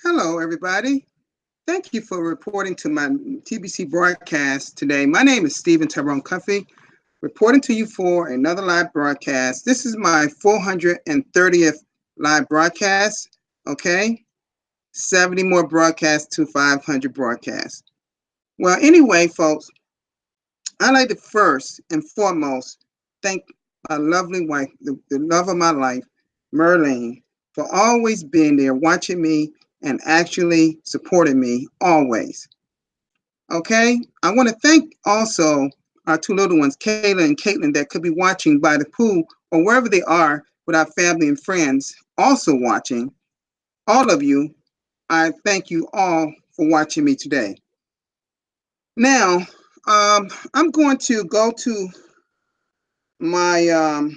Hello, everybody. Thank you for reporting to my TBC broadcast today. My name is Stephen Tyrone Cuffey, reporting to you for another live broadcast. This is my 430th live broadcast, okay? 70 more broadcasts to 500 broadcasts. Well, anyway, folks, I'd like to first and foremost thank my lovely wife, the love of my life, Merlene, for always being there, watching me, and actually supporting me always. Okay? I want to thank also our two little ones, Kayla and Caitlin, that could be watching by the pool or wherever they are with our family and friends also watching. All of you, I thank you all for watching me today. Now, I'm going to go to my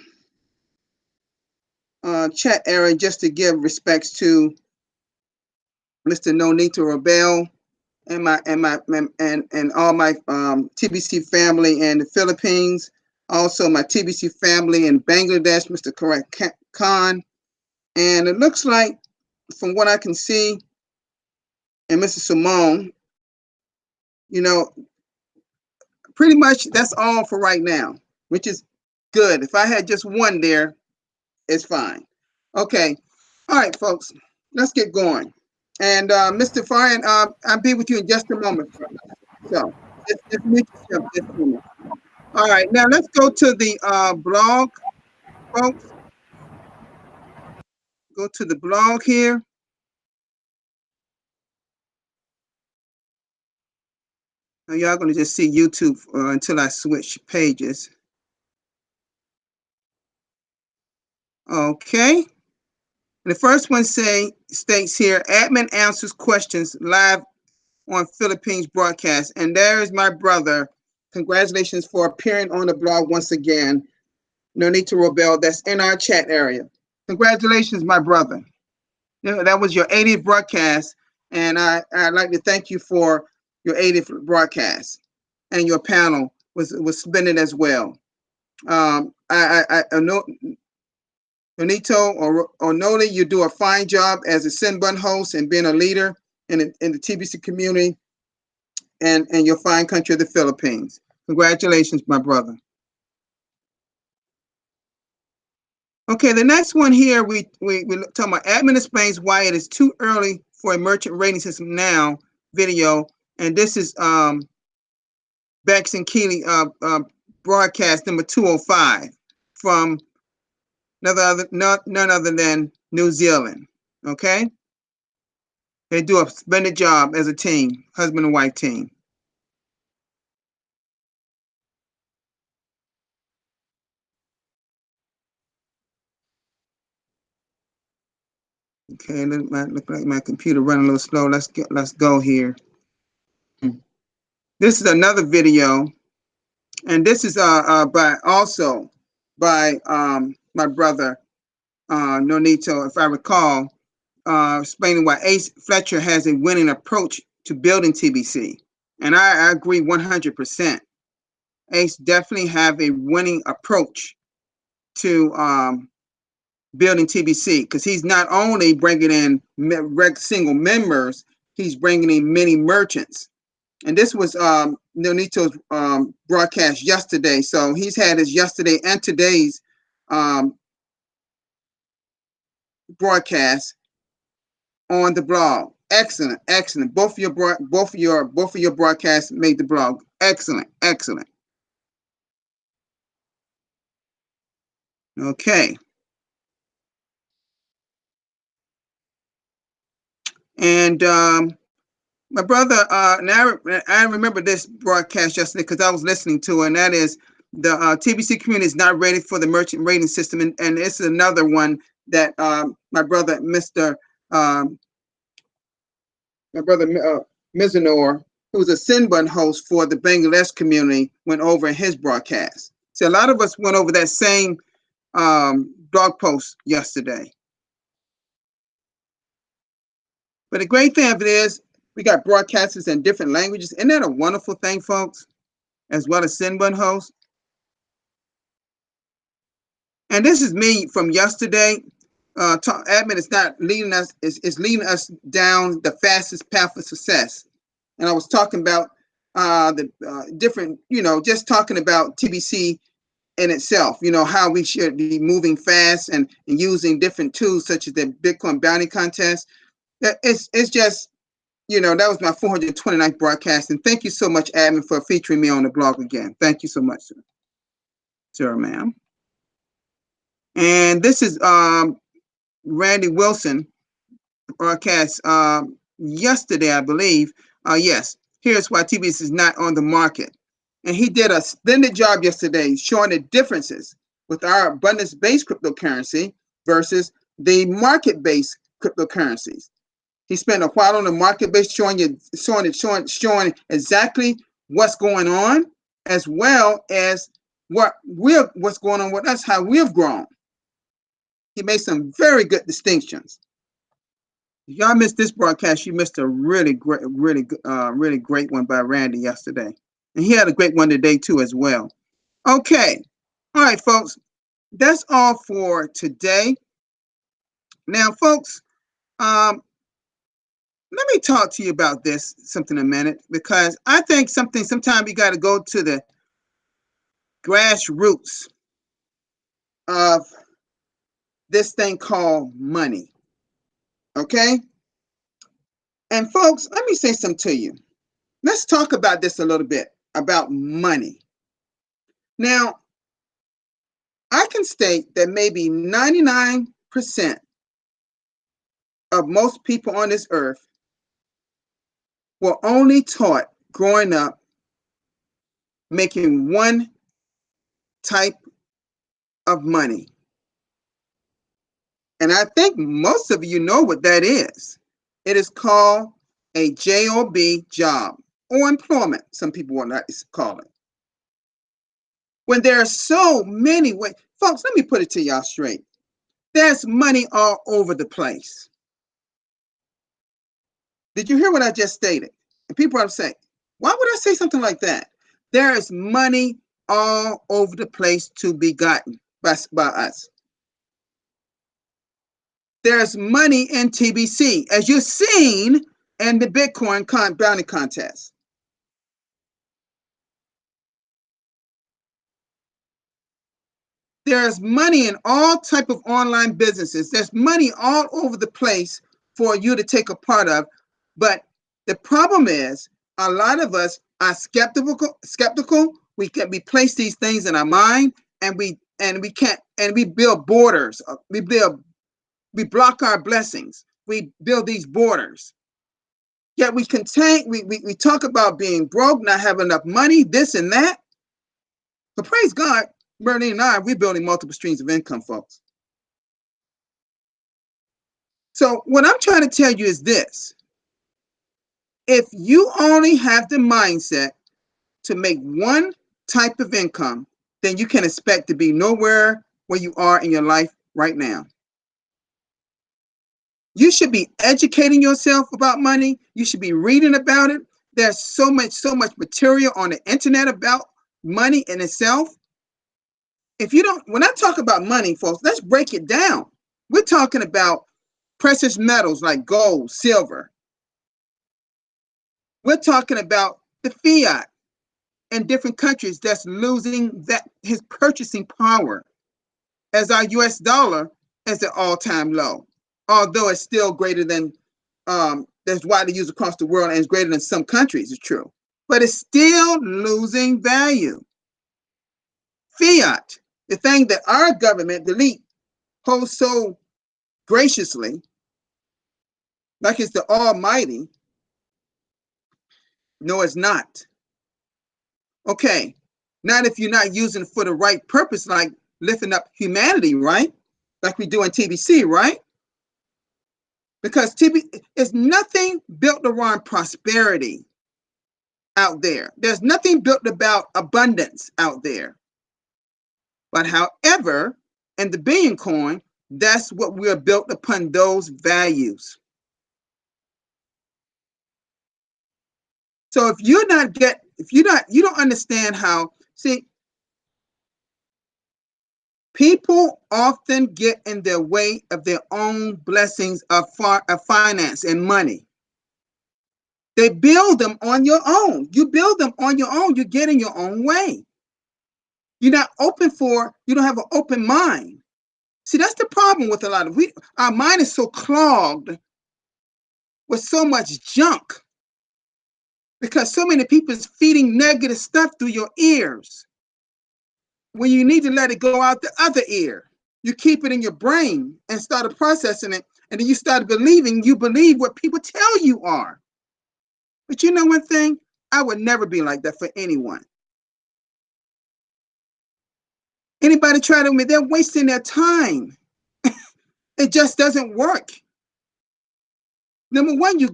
chat area just to give respects to Mr. Nonito Rebel and all my TBC family in the Philippines, also my TBC family in Bangladesh, Mr. Correct Khan, and it looks like from what I can see, and Mr. Simone, you know, pretty much that's all for right now, which is good. If I had just one there, it's fine. Okay, all right, folks, let's get going. And Mr. Fine, I'll be with you in just a moment. So just mute yourself just a minute. All right, now let's go to the blog, folks. Go to the blog here. Now y'all gonna just see YouTube until I switch pages. Okay. And the first one states here, admin answers questions live on Philippines broadcast. And there is my brother. Congratulations for appearing on the blog once again. Nonito Robel, that's in our chat area. Congratulations, my brother. That was your 80th broadcast, and I'd like to thank you for your 80th broadcast, and your panel was splendid as well. I know, Nonito or Noli, you do a fine job as a Sinbun host and being a leader in the TBC community and your fine country of the Philippines. Congratulations, my brother. Okay, the next one here, we talking about admin explains why it is too early for a merchant rating system now video, and this is Bex and Keeley broadcast number 205 from none other than New Zealand. Okay, they do a splendid job as a team, husband and wife team. Okay, look like my computer running a little slow. Let's go here. This is another video, and this is by my brother Nonito, if I recall, explaining why Ace Fletcher has a winning approach to building TBC, and I agree 100%. Ace definitely have a winning approach to building TBC, because he's not only bringing in single members, he's bringing in many merchants. And this was Nonito's broadcast yesterday. So he's had his yesterday and today's broadcast on the blog. Excellent, excellent. Both of your broadcasts made the blog. Excellent, excellent. Okay. And my brother, now I remember this broadcast yesterday because I was listening to it, and that is the TBC community is not ready for the merchant rating system, and this is another one that my brother, Mizanor, who's a Sinbun host for the Bangladesh community, went over in his broadcast. So a lot of us went over that same blog post yesterday. But the great thing of it is, we got broadcasters in different languages. Isn't that a wonderful thing, folks? As well as Sinbun hosts. And this is me from yesterday. admin is not leading us, is leading us down the fastest path of success. And I was talking about the different, just talking about TBC in itself, how we should be moving fast and using different tools such as the Bitcoin bounty contest. It's just, that was my 429th broadcast. And thank you so much, admin, for featuring me on the blog again. Thank you so much, sir, ma'am. And this is Randy Wilson broadcast yesterday, I believe. Yes, here's why TBS is not on the market. And he did a splendid job yesterday showing the differences with our abundance-based cryptocurrency versus the market-based cryptocurrencies. He spent a while on the market-based showing exactly what's going on, as well as what's going on with us, how we've grown. He made some very good distinctions. If y'all missed this broadcast, you missed a really great one by Randy yesterday. And he had a great one today too as well. Okay. All right, folks. That's all for today. Now, folks, let me talk to you about something a minute, because I think sometimes you got to go to the grassroots of this thing called money. Okay? And folks, let me say something to you. Let's talk about this a little bit, about money. Now, I can state that maybe 99% of most people on this earth were only taught growing up making one type of money. And I think most of you know what that is. It is called a job job, or employment, some people want to call it. When there are so many ways, folks, let me put it to y'all straight. There's money all over the place. Did you hear what I just stated? And people are saying, why would I say something like that? There is money all over the place to be gotten by us. There's money in TBC, as you've seen in the Bitcoin bounty contest. There's money in all type of online businesses. There's money all over the place for you to take a part of. But the problem is, a lot of us are skeptical. We place these things in our mind, and we build borders. We block our blessings. We build these borders. Yet we talk about being broke, not having enough money, this and that. But praise God, Bernie and I, we're building multiple streams of income, folks. So what I'm trying to tell you is this. If you only have the mindset to make one type of income, then you can expect to be nowhere where you are in your life right now. You should be educating yourself about money. You should be reading about it. There's so much material on the internet about money in itself. When I talk about money, folks, let's break it down. We're talking about precious metals like gold, silver. We're talking about the fiat in different countries that's losing his purchasing power, as our US dollar is at all-time low, although it's still greater than that's widely used across the world and is greater than some countries, it's true, but it's still losing value. Fiat, the thing that our government, the elite, holds so graciously, like it's the almighty. No, it's not. Okay, not if you're not using it for the right purpose, like lifting up humanity, right? Like we do in TBC, right? Because is nothing built around prosperity out there. There's nothing built about abundance out there. But however, in the Billion Coin, that's what we're built upon, those values. So if you don't understand how, see, People often get in their way of their own blessings of finance and money. They build them on your own. You build them on your own. You get in your own way. You're not open you don't have an open mind. See, that's the problem with a lot of our mind is so clogged with so much junk because so many people is feeding negative stuff through your ears when you need to let it go out the other ear. You keep it in your brain and started processing it, and then you start believing you believe what people tell you are. But you know one thing? I would never be like that for anyone. Anybody try to, they're wasting their time. It just doesn't work. Number one, you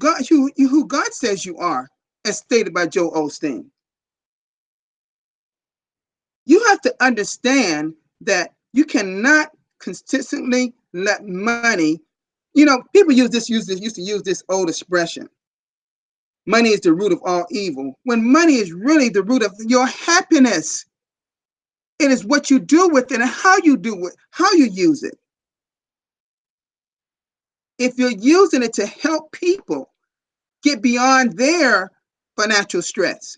who God says you are, as stated by Joel Osteen. You have to understand that you cannot consistently let money, people used to use this old expression. Money is the root of all evil. When money is really the root of your happiness. It is what you do with it and how you do it, how you use it. If you're using it to help people get beyond their financial stress,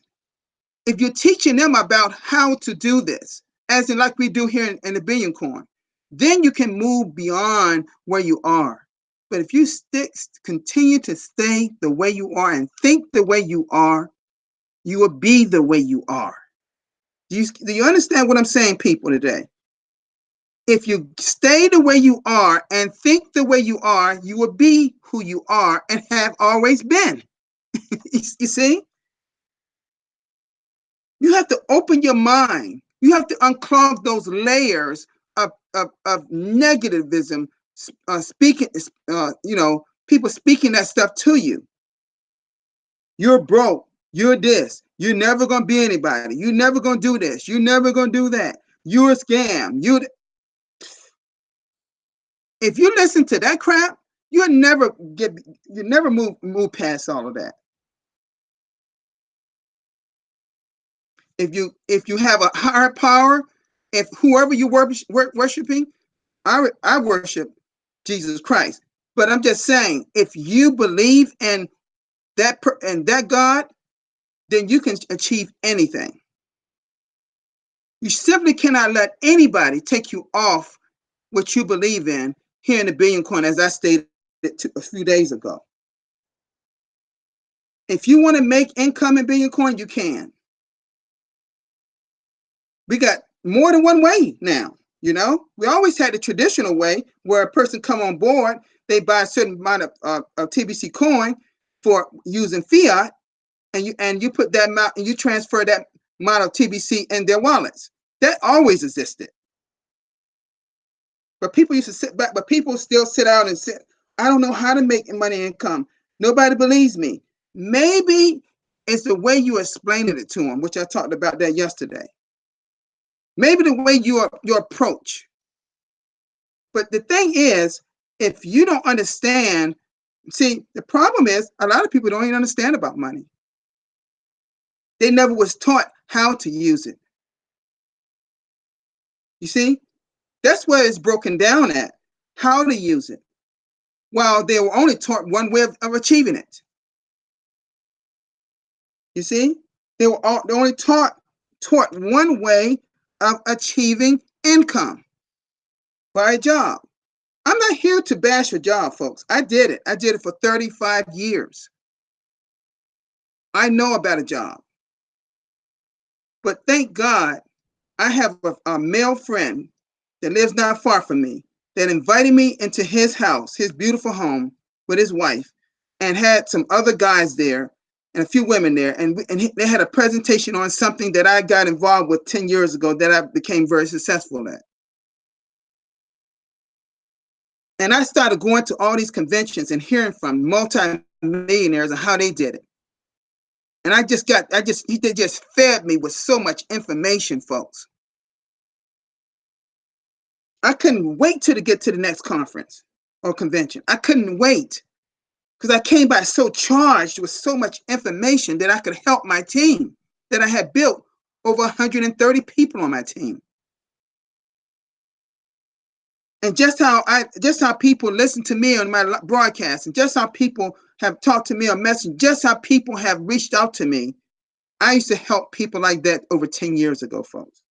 if you're teaching them about how to do this, as in like we do here in the Billion Coin, then you can move beyond where you are. But if you continue to stay the way you are and think the way you are, you will be the way you are. Do you understand what I'm saying, people, today? If you stay the way you are and think the way you are, you will be who you are and have always been. You see? You have to open your mind. You have to unclog those layers of negativism, speaking, people speaking that stuff to you. You're broke. You're this. You're never going to be anybody. You're never going to do this. You're never going to do that. You're a scam. If you listen to that crap, you never move past all of that. If you have a higher power, if whoever you worshiping, I worship Jesus Christ. But I'm just saying, if you believe in that God, then you can achieve anything. You simply cannot let anybody take you off what you believe in here in the Billion Coin, as I stated a few days ago. If you want to make income in Billion Coin, you can. We got more than one way now. We always had the traditional way where a person come on board, they buy a certain amount of TBC coin for using fiat, and you put that amount and you transfer that amount of TBC in their wallets. That always existed. But people used to sit back, but people still sit out and sit. I don't know how to make money income. Nobody believes me. Maybe it's the way you explained it to them, which I talked about that yesterday. Maybe the way your approach. But the thing is, if you don't understand, see, the problem is a lot of people don't even understand about money. They never was taught how to use it. You see, that's where it's broken down at, how to use it. While they were only taught one way of achieving it. You see, they only taught one way of achieving income by a job. I'm not here to bash a job, folks. I did it. I did it for 35 years. I know about a job. But thank God, I have a male friend that lives not far from me that invited me into his house, his beautiful home with his wife, and had some other guys there and a few women there. And they had a presentation on something that I got involved with 10 years ago that I became very successful at. And I started going to all these conventions and hearing from multi-millionaires and how they did it. And they just fed me with so much information, folks. I couldn't wait to get to the next conference or convention. I couldn't wait because I came by so charged with so much information that I could help my team that I had built over 130 people on my team. And just how people listen to me on my broadcast, and just how people have talked to me on message, just how people have reached out to me. I used to help people like that over 10 years ago, folks.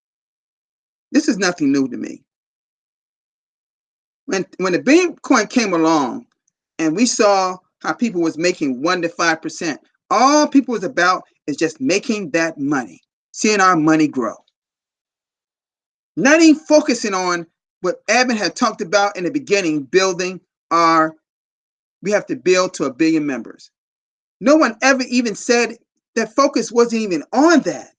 This is nothing new to me. When the Bitcoin came along and we saw how people was making 1 to 5%, all people was about is just making that money, seeing our money grow. Not even focusing on what Evan had talked about in the beginning, we have to build to 1 billion members. No one ever even said that focus wasn't even on that.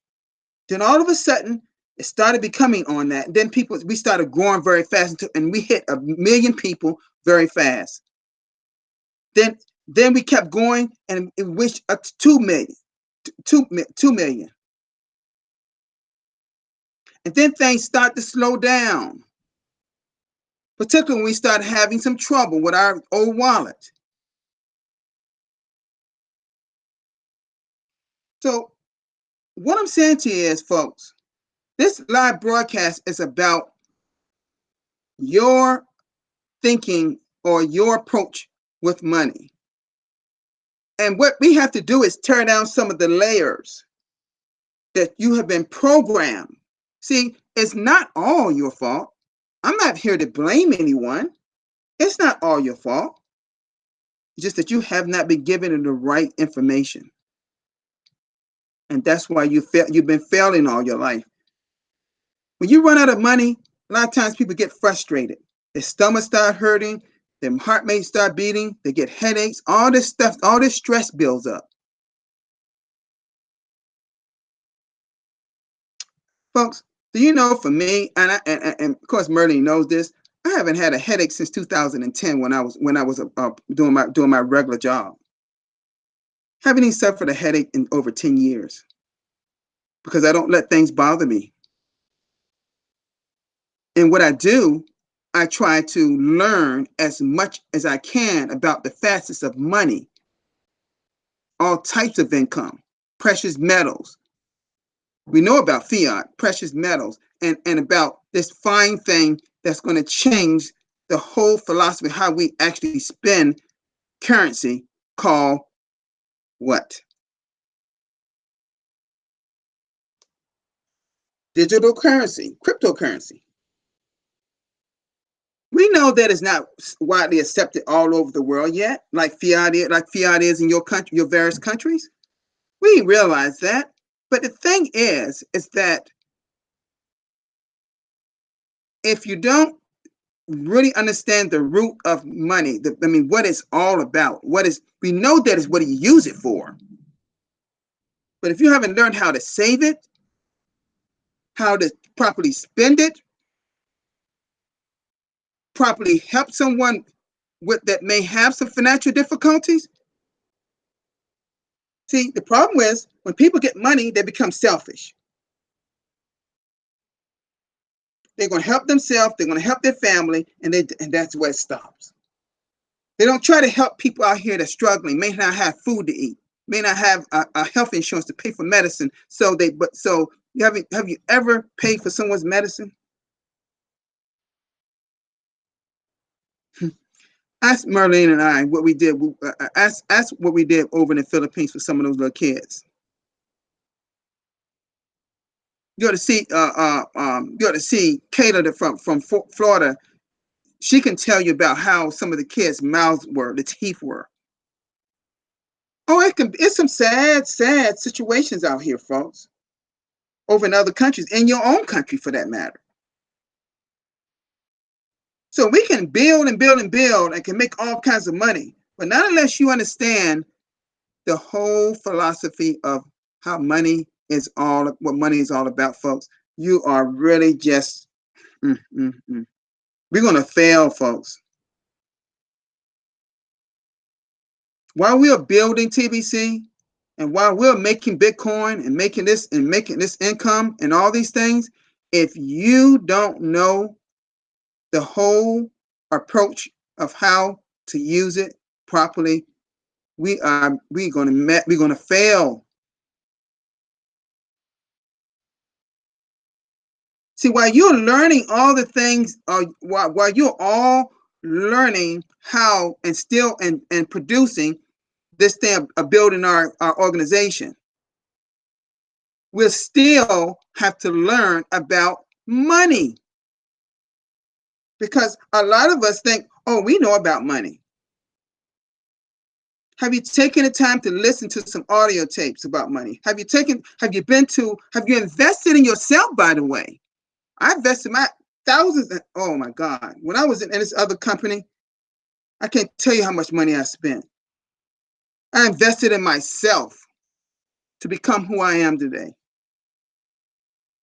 Then all of a sudden, it started becoming on that. And then we started growing very fast, and we hit 1 million people very fast. Then we kept going, and it reached up to 2 million. 2 million. And then things start to slow down, particularly when we started having some trouble with our old wallet. So what I'm saying to you is, folks, this live broadcast is about your thinking or your approach with money. And what we have to do is tear down some of the layers that you have been programmed. See, it's not all your fault. I'm not here to blame anyone. It's not all your fault. It's just that you have not been given the right information. And that's why you've been failing all your life. When you run out of money, a lot of times people get frustrated. Their stomach start hurting, their heart may start beating, they get headaches, all this stuff, all this stress builds up. Folks, do you know, for me, and of course Merlin knows this, I haven't had a headache since 2010 when I was doing my regular job. Haven't even suffered a headache in over 10 years because I don't let things bother me. And what I do, I try to learn as much as I can about the facets of money, all types of income, precious metals. We know about fiat, precious metals, and about this fine thing that's going to change the whole philosophy of how we actually spend currency, called what? Digital currency, cryptocurrency. We know that it's not widely accepted all over the world yet, like fiat is in your country, your various countries. We realize that. But the thing is that if you don't really understand the root of money, what it's all about, we know that is what you use it for. But if you haven't learned how to save it, how to properly spend it, properly help someone that may have some financial difficulties. See, the problem is when people get money, they become selfish. They're going to help themselves, they're going to help their family, and that's where it stops. They don't try to help people out here that's struggling, may not have food to eat, may not have a health insurance to pay for medicine. So have you ever paid for someone's medicine? Ask Merlin and I what we did. Ask what we did over in the Philippines for some of those little kids. You ought to see Kayla from Florida. She can tell you about how some of the kids' mouths were, the teeth were. Oh, it's some sad situations out here, folks. Over in other countries, in your own country for that matter. So we can build and build and build and can make all kinds of money, but not unless you understand the whole philosophy of how what money is all about, folks. You are really just, we're going to fail, folks. While we are building TBC and while we're making Bitcoin and making this income and all these things, if you don't know the whole approach of how to use it properly, we're going to fail. See, while you're learning all the things, while you're all learning how and still and producing this thing of building our organization, we'll still have to learn about money. Because a lot of us think, oh, we know about money. Have you taken the time to listen to some audio tapes about money? Have you invested in yourself, by the way? I invested my thousands, oh my God. When I was in this other company, I can't tell you how much money I spent. I invested in myself to become who I am today.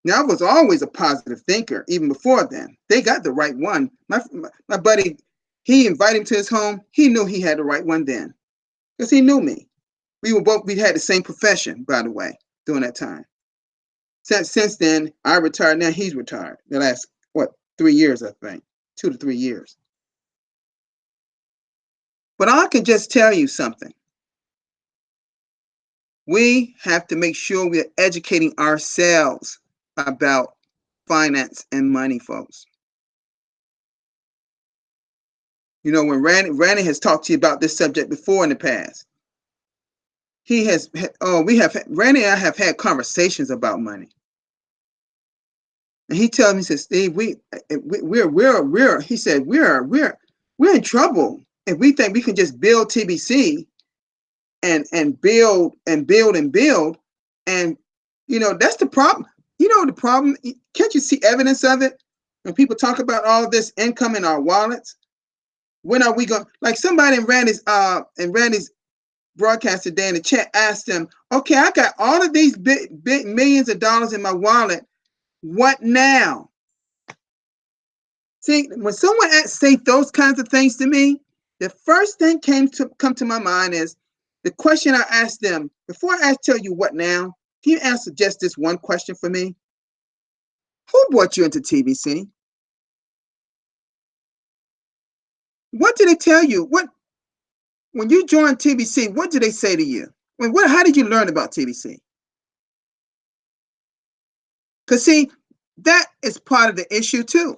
Now, I was always a positive thinker, even before then. They got the right one. My buddy, he invited him to his home. He knew he had the right one then, because he knew me. We had the same profession, by the way, during that time. Since then, I retired. Now he's retired. The last, 3 years, I think. 2 to 3 years. But I can just tell you something. We have to make sure we're educating ourselves about finance and money, folks. You know, when Randy has talked to you about this subject before in the past, Randy and I have had conversations about money. And he tells me, he says, Steve, he said, we're in trouble if we think we can just build TBC and build. And, you know, that's the problem. You know, the problem, can't you see evidence of it? When people talk about all of this income in our wallets, when are we going, like somebody in Randy's broadcast today in the chat asked them, okay, I got all of these big millions of dollars in my wallet. What now? See, when someone say those kinds of things to me, the first thing come to my mind is the question I asked them. Before I tell you what now, can you answer just this one question for me? Who brought you into TBC? What did they tell you? When you joined TBC, what did they say to you? How did you learn about TBC? Because see, that is part of the issue too.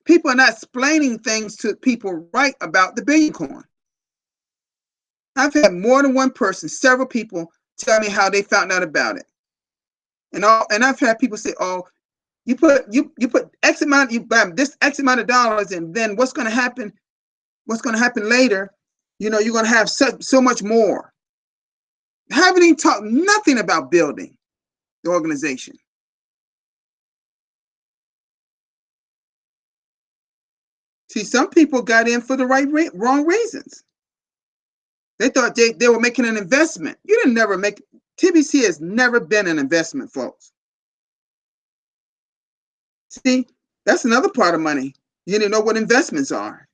People are not explaining things to people right about the Billion Coin. I've had more than one person, several people, tell me how they found out about it. And I've had people say, "Oh, you put X amount, you buy this X amount of dollars, and then what's going to happen? What's going to happen later? You know, you're going to have so much more." Haven't even talked nothing about building the organization. See, some people got in for the wrong reasons. They thought they were making an investment. You didn't never make, TBC has never been an investment, folks. See, that's another part of money. You didn't know what investments are,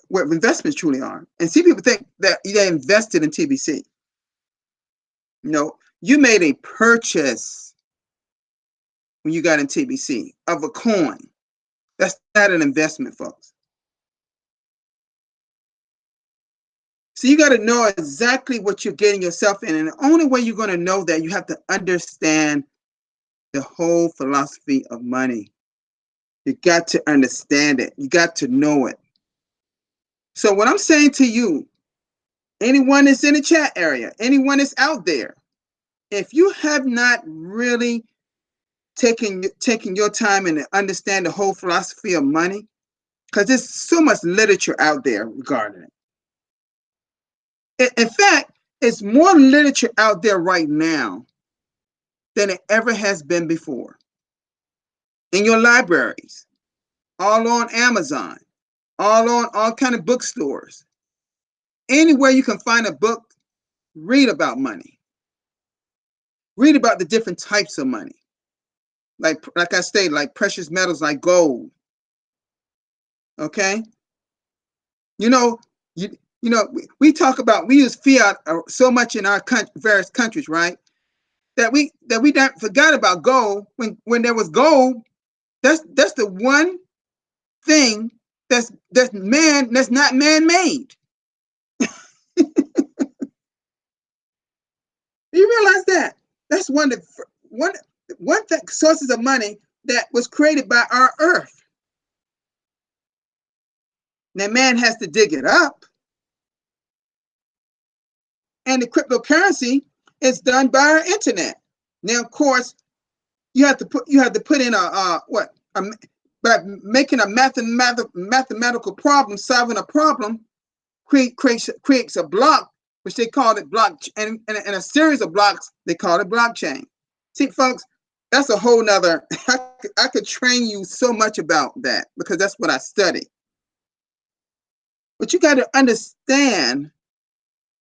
what investments truly are. And see, people think that they invested in TBC. No, you made a purchase when you got in TBC of a coin. That's not an investment, folks. So you got to know exactly what you're getting yourself in. And the only way you're going to know that, you have to understand the whole philosophy of money. You got to understand it. You got to know it. So what I'm saying to you, anyone that's in the chat area, anyone that's out there, if you have not really taken your time and understand the whole philosophy of money, because there's so much literature out there regarding it. In fact, it's more literature out there right now than it ever has been before. In your libraries, all on Amazon, all kind of bookstores. Anywhere you can find a book, read about money. Read about the different types of money. Like I stated, like precious metals like gold. Okay? You know, we talk about, we use fiat so much in our various countries, right? That we forgot about gold. When there was gold, that's the one thing that's not man-made. Do you realize that? That's one sources of money that was created by our earth. Now man has to dig it up. And the cryptocurrency is done by our internet. Now, of course, you have to put in by making a mathematical problem, solving a problem, creates a block, which they call it block, and a series of blocks, they call it blockchain. See, folks, that's a whole nother, I could train you so much about that because that's what I study. But you got to understand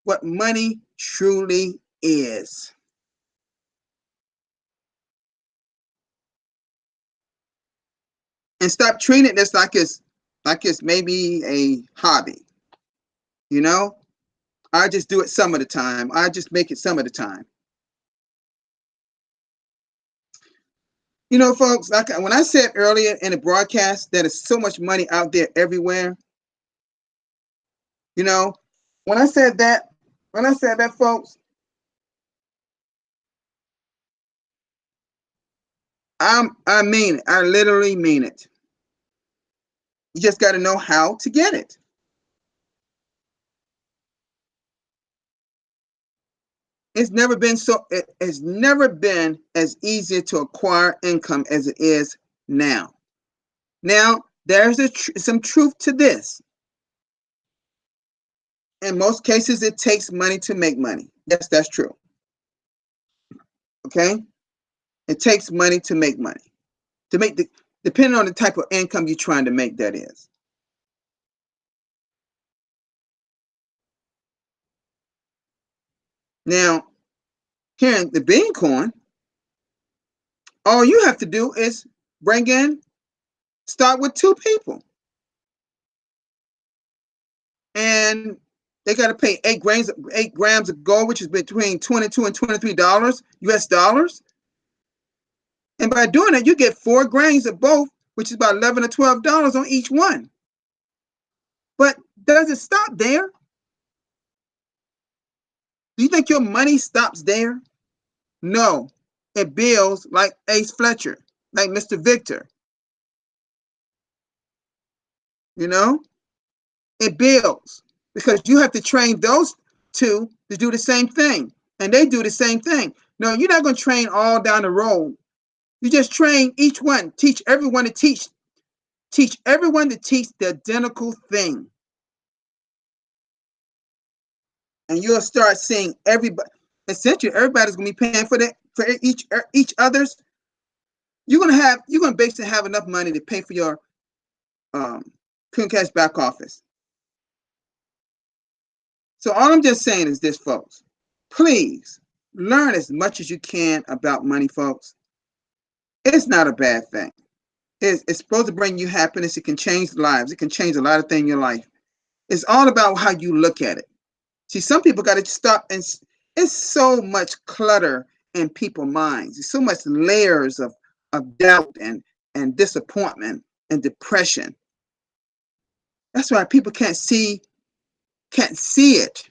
what money truly is. And stop treating this like it's maybe a hobby. You know, I just do it some of the time. I just make it some of the time. You know, folks, like when I said earlier in the broadcast that there's so much money out there everywhere. You know, when I said that, folks, I mean it. I literally mean it. You just got to know how to get it. It's never been as easy to acquire income as it is now. Now, there's some truth to this. In most cases, it takes money to make money. Yes, that's true. Okay? It takes money to make money. Depending on the type of income you're trying to make, that is. Now, here in the Billion Coin, all you have to do is start with 2 people. And they got to pay 8 grams of gold, which is between $22 and $23 US dollars. And by doing that, you get 4 grains of both, which is about $11 or $12 on each one. But does it stop there? Do you think your money stops there? No. It builds like Ace Fletcher, like Mr. Victor. You know? It builds because you have to train those 2 to do the same thing. And they do the same thing. No, you're not going to train all down the road. You just train each one. Teach everyone to teach. Teach everyone to teach the identical thing. And you'll start seeing everybody. Essentially, everybody's going to be paying for each other's. You're going to basically have enough money to pay for your Cash back office. So all I'm just saying is this, folks. Please learn as much as you can about money, folks. It's not a bad thing. It's supposed to bring you happiness. It can change lives. It can change a lot of things in your life. It's all about how you look at it. See, some people got to stop, and it's so much clutter in people's minds. There's so much layers of doubt and disappointment and depression. That's why people can't see it,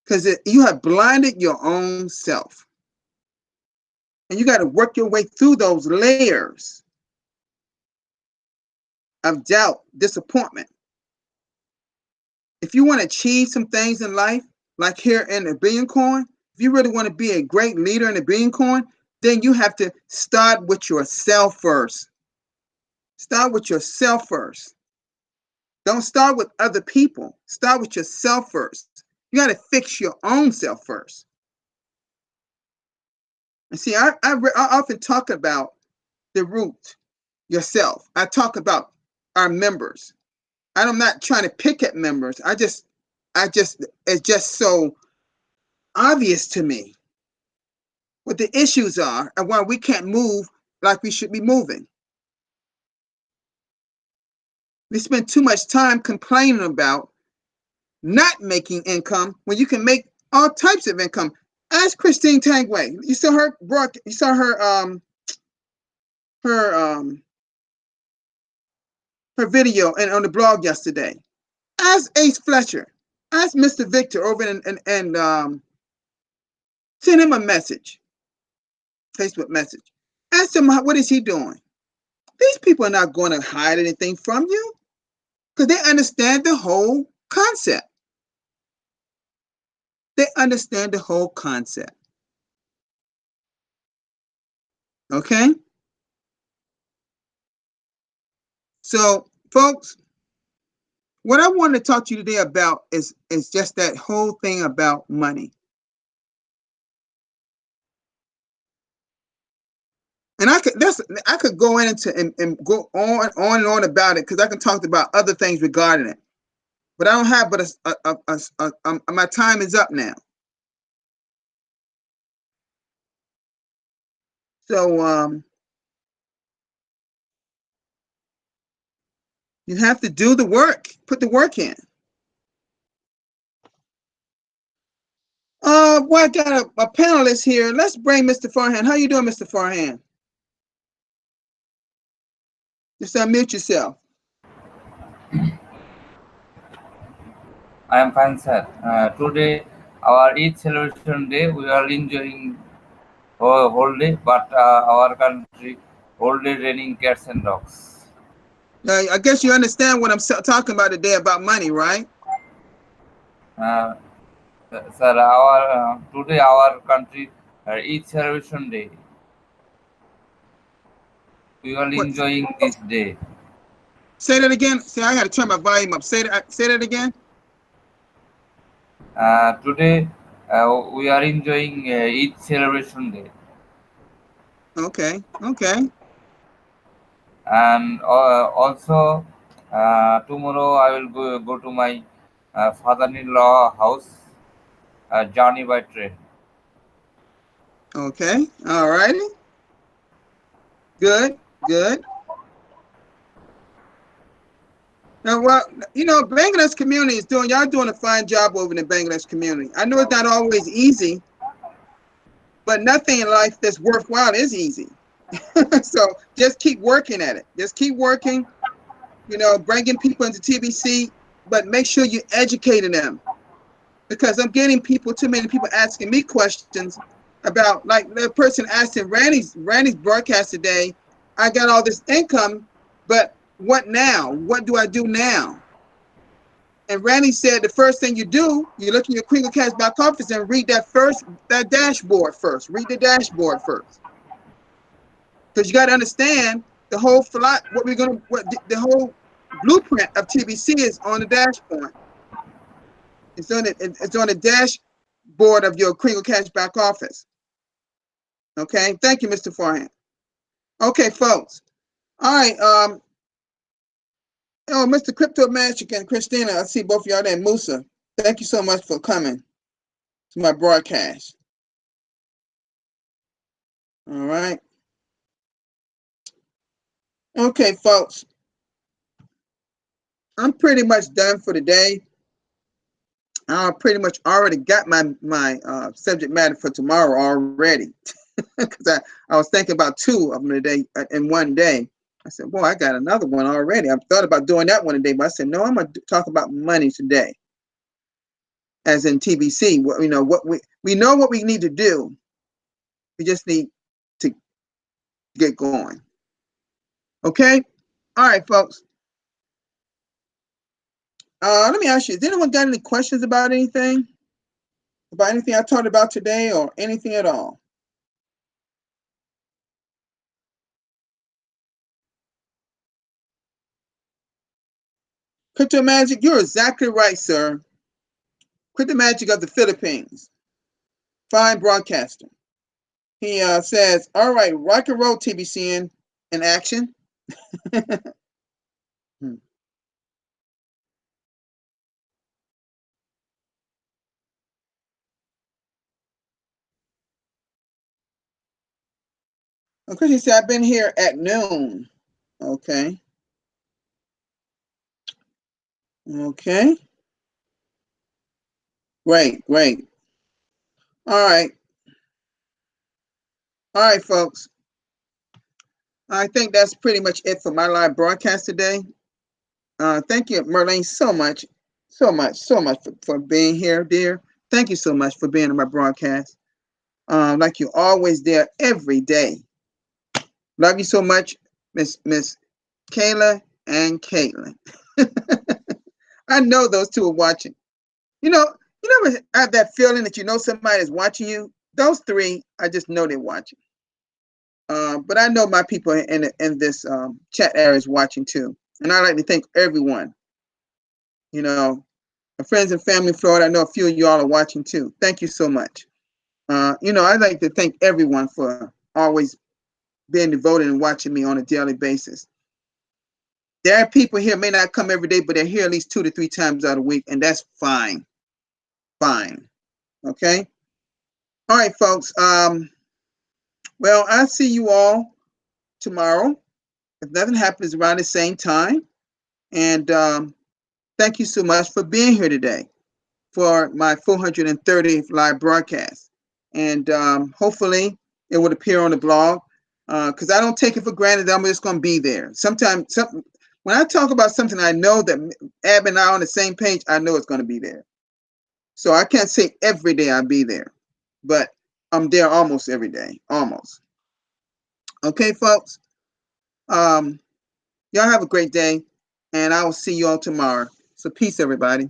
because you have blinded your own self. And you got to work your way through those layers of doubt, disappointment. If you want to achieve some things in life, like here in the Billion Coin, if you really want to be a great leader in the Billion Coin, then you have to start with yourself first. Start with yourself first. Don't start with other people. Start with yourself first. You got to fix your own self first. And see, I often talk about the root, yourself. I talk about our members. I'm not trying to pick at members. It's just so obvious to me what the issues are and why we can't move like we should be moving. We spend too much time complaining about not making income when you can make all types of income. Ask Christine Tangway. You saw her her video and on the blog yesterday. Ask Ace Fletcher. Ask Mr. Victor over and send him a message. Facebook message. Ask him, what is he doing? These people are not going to hide anything from you because they understand the whole concept. They understand the whole concept. Okay? So, folks, what I want to talk to you today about is just that whole thing about money. And I could go into and go on and on about it because I can talk about other things regarding it. But I don't have but my time is up now. So you have to do the work, put the work in. Well, I got a panelist here. Let's bring Mr. Farhan. How you doing, Mr. Farhan? Just unmute yourself. I am fine, sir. Today, our Eid celebration day, we are enjoying whole day, but our country whole day raining cats and dogs. I guess you understand what I'm talking about today about money, right? Uh, Sir, our today our country Eid celebration day. We are What? enjoying this day. Say that again. See, I got to turn my volume up. Say that. Say that again. Today, we are enjoying Eid celebration day. Okay. Okay. And also tomorrow I will go to my father-in-law house, journey by train. Okay. All righty. Good. Good. Now, well, Bangladesh community is y'all doing a fine job over in the Bangladesh community. I know it's not always easy, but nothing in life that's worthwhile is easy. So just keep working at it. Just keep working, bringing people into TBC, but make sure you're educating them. Because I'm getting too many people asking me questions about, like the person asked in Randy's broadcast today, I got all this income, but what now? What do I do now? And Randy said the first thing you do, you look in your Queen of Cash back office and read that dashboard first. Read the dashboard first. Because you got to understand the whole the whole blueprint of TBC is on the dashboard. It's on the dashboard of your Queen of Cash back office. Okay, thank you, Mr. Farhan. Okay, folks. All right. Mr. Crypto Magic and Christina, I see both of y'all there. Musa, thank you so much for coming to my broadcast. All right. Okay, folks. I'm pretty much done for the day. I pretty much already got my subject matter for tomorrow already. Because I was thinking about two of them today in one day. I said, boy, I got another one already. I thought about doing that one today, but I said, no, I'm going to talk about money today. As in TBC, what we know what we need to do. We just need to get going. Okay? All right, folks. Let me ask you, has anyone got any questions about anything? About anything I talked about today or anything at all? Crypto Magic, you're exactly right, sir. Crypto Magic of the Philippines. Fine broadcaster. He says, all right, rock and roll TBCN in action. Of course, he said, I've been here at noon. Okay. Okay. Great, great. All right. All right, folks. I think that's pretty much it for my live broadcast today. Thank you, Merlene, so much for being here, dear. Thank you so much for being on my broadcast. like you're always there every day. Love you so much, Miss Kayla and Caitlin. I know those two are watching. You know, you never have that feeling that you know somebody is watching you. Those three, I just know they're watching. But I know my people in this chat area is watching too, and I like to thank everyone. You know, my friends and family in Florida. I know a few of y'all are watching too. Thank you so much. I'd like to thank everyone for always being devoted and watching me on a daily basis. There are people here may not come every day, but they're here at least 2 to 3 times out of the week, and that's fine. Fine. Okay. All right, folks. Well, I'll see you all tomorrow. If nothing happens around the same time. And thank you so much for being here today for my 430th live broadcast. And hopefully it would appear on the blog because I don't take it for granted that I'm just going to be there. Sometimes when I talk about something I know that Ab and I are on the same page, I know it's going to be there. So I can't say every day I'll be there, but I'm there almost every day, almost. Okay, folks. Y'all have a great day, and I will see you all tomorrow. So peace, everybody.